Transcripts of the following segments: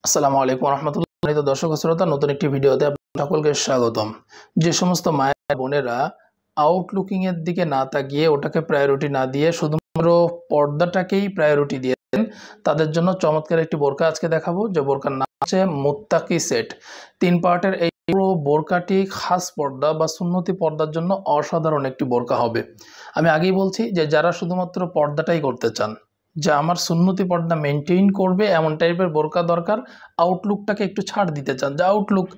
আসসালামু আলাইকুম রহমতুল্লাহ। তো দর্শক শ্রোতা, নতুন একটি ভিডিওতে আপনাদের সকলকে স্বাগতম। যে সমস্ত মায়ের বোনেরা আউটলুকিং এর দিকে না তাকিয়ে ওটাকে প্রায়োরিটি না দিয়ে শুধুমাত্র পর্দাটাকেই প্রায়োরিটি দিয়েছেন, তাদের জন্য চমৎকার একটি বোরকা আজকে দেখাবো। যে বোরকার নাম হচ্ছে মুত্তাকি সেট। 3 পার্টের এই পুরো বোরকাটি খাস পর্দা বা সুন্নতি পর্দার জন্য অসাধারণ একটি বোরকা হবে। আমি আগেই বলছি যে যারা শুধুমাত্র পর্দাটাই করতে চান, যে আমার সুন্নতি পর্দা মেনটেইন করবে এমন টাইপের বোরকা দরকার, আউটলুকটাকে একটু ছাড় দিতে চান, যে আউটলুক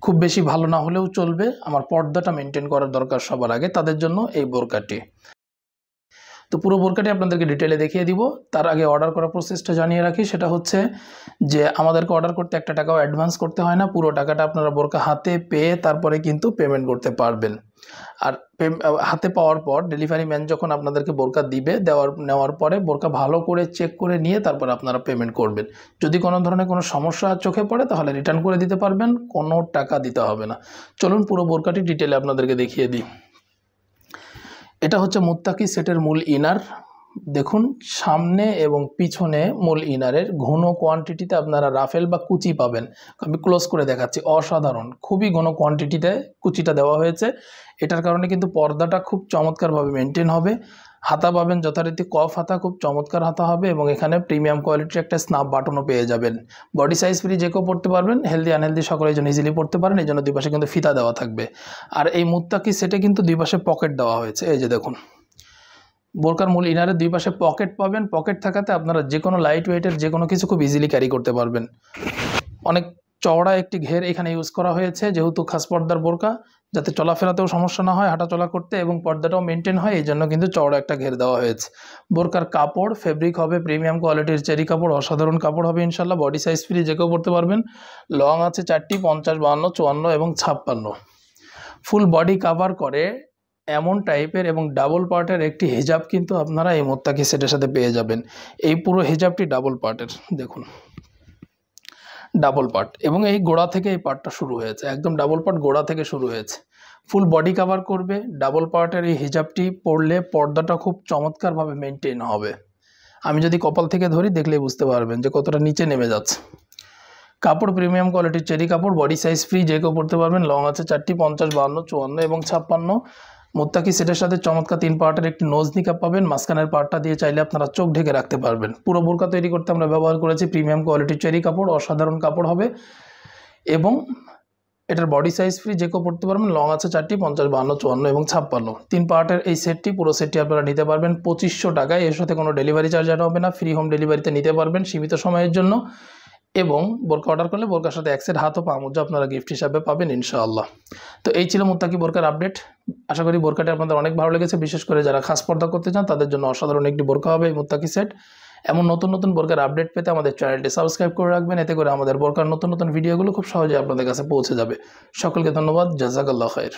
খুব বেশি ভালো না হলেও চলবে, আমার পর্দাটা মেনটেন করার দরকার সবার আগে, তাদের জন্য এই বোরকাটি। তো পুরো বোরকাটি আপনাদেরকে ডিটেলে দেখিয়ে দিব। তার আগে অর্ডার করার প্রসেসটা জানিয়ে রাখি, সেটা হচ্ছে যে আমাদেরকে অর্ডার করতে 1 টাকাও অ্যাডভান্স করতে হয় না। পুরো টাকাটা আপনারা বোরকা হাতে পেয়ে তারপরে কিন্তু পেমেন্ট করতে পারবেন। আর হাতে পাওয়ার পর ডেলিভারি ম্যান যখন আপনাদেরকে বোরকা দিবে, নেওয়ার পরে বোরকা ভালো করে চেক করে নিয়ে তারপর আপনারা পেমেন্ট করবেন। যদি কোনো ধরনের কোনো সমস্যা চোখে পড়ে তাহলে রিটার্ন করে দিতে পারবেন, কোনো টাকা দিতে হবে না। চলুন পুরো বোরকাটি ডিটেলে আপনাদেরকে দেখিয়ে দিই। এটা হচ্ছে মুত্তাকি সেটের মূল ইনার। দেখুন, সামনে এবং পিছনে মূল ইনারের ঘন কোয়ান্টিটিতে আপনারা রাফেল বা কুচি পাবেন। আমি ক্লোজ করে দেখাচ্ছি, অসাধারণ, খুবই ঘন কোয়ান্টিটিতে কুচিটা দেওয়া হয়েছে। এটার কারণে কিন্তু পর্দাটা খুব চমৎকারভাবে মেনটেন হবে। হাতা পাবেন যথারীতি কফ হাতা, খুব চমৎকার হাতা হবে, এবং এখানে প্রিমিয়াম কোয়ালিটির একটা স্ন্যাপ বাটনও পেয়ে যাবেন। বডি সাইজ ফ্রি, যে কেউ পড়তে পারবেন, হেলদি আনহেলদি সকলের জন্য ইজিলি পড়তে পারেন। এই জন্য 2 পাশে কিন্তু ফিতা দেওয়া থাকবে। আর এই মুত্তাকি সেটে কিন্তু 2 পাশে পকেট দেওয়া হয়েছে। এই যে দেখুন, বোরকার মূল ইনারের 2 পাশে পকেট পাবেন। পকেট থাকাতে আপনারা যে কোনো লাইট ওয়েটের যে কোনো কিছু খুব ইজিলি ক্যারি করতে পারবেন। অনেক চওড়া একটি ঘের এখানে ইউজ করা হয়েছে, যেহেতু খাস পর্দার বোরকা, যাতে চলাফেরাতেও সমস্যা না হয়, হাঁটাচলা করতে, এবং পর্দাটাও মেনটেন হয়, এই জন্য কিন্তু চওড়া একটা ঘের দেওয়া হয়েছে। বোরকার কাপড় ফেব্রিক হবে প্রিমিয়াম কোয়ালিটির চেরি কাপড়, অসাধারণ কাপড় হবে ইনশাল্লাহ। বডি সাইজ ফ্রি, যে কেউ পড়তে পারবেন। লং আছে 4টি, 50, 52, 54 এবং 56। ফুল বডি কাভার করে এমন টাইপের এবং ডাবল পার্টের একটি হিজাব কিন্তু আপনারা এই মুত্তাকি সেটের সাথে পেয়ে যাবেন। এই পুরো হিজাবটি ডাবল পার্টের, দেখুন ডাবল পার্ট, এবং এই গোড়া থেকে এই পার্টটা শুরু হয়েছে, একদম ডাবল পার্ট গোড়া থেকে শুরু হয়েছে। ফুল বডি কাভার করবে ডাবল পার্টের এই হিজাবটি পরলে পর্দাটা খুব চমৎকারভাবে মেনটেন হবে। আমি যদি কপাল থেকে ধরি দেখলেই বুঝতে পারবেন যে কতটা নিচে নেমে যাচ্ছে। কাপড় প্রিমিয়াম কোয়ালিটির চেরি কাপড়, বডি সাইজ ফ্রি, যে কেউ পড়তে পারবেন। লং আছে 4টি, 50, 52, 54 এবং 56। মুত্তাকি সেটের সাথে চমৎকার 3 পার্টের একটি নোজ নিকাব পাবেন। মাঝখানের পার্টটা দিয়ে চাইলে আপনারা চোখ ঢেকে রাখতে পারবেন। পুরো বোরকা তৈরি করতে আমরা ব্যবহার করেছি প্রিমিয়াম কোয়ালিটির চেরি কাপড়, অসাধারণ কাপড় হবে। এবং এটার বডি সাইজ ফ্রি, যে কেউ পড়তে পারবেন। লং আছে 4টি, 50, 52, 54 এবং 56। 3 পার্টের এই সেটটি, পুরো সেটটি আপনারা নিতে পারবেন 2500 টাকায়। এর সাথে কোনো ডেলিভারি চার্জ আট হবে না, ফ্রি হোম ডেলিভারিতে নিতে পারবেন সীমিত সময়ের জন্য। এবং বোরকা অর্ডার করলে বোরকার সাথে 1 সেট হাত ও পা মোজা আপনারা গিফট হিসাবে পাবেন ইনশাআল্লাহ। তো এই ছিল মুত্তাকি বোরকার আপডেট। আশা করি বোরকাটি আপনাদের অনেক ভালো লেগেছে, বিশেষ করে যারা খাস পর্দা করতে চান তাদের জন্য অসাধারণ একটি বোরকা হবে এই মুত্তাকি সেট। এমন নতুন নতুন বোরকার আপডেট পেতে আমাদের চ্যানেলটি সাবস্ক্রাইব করে রাখবেন, এতে করে আমাদের বোরকার নতুন নতুন ভিডিওগুলো খুব সহজে আপনাদের কাছে পৌঁছে যাবে। সকলকে ধন্যবাদ, জাযাকাল্লাহু খাইর।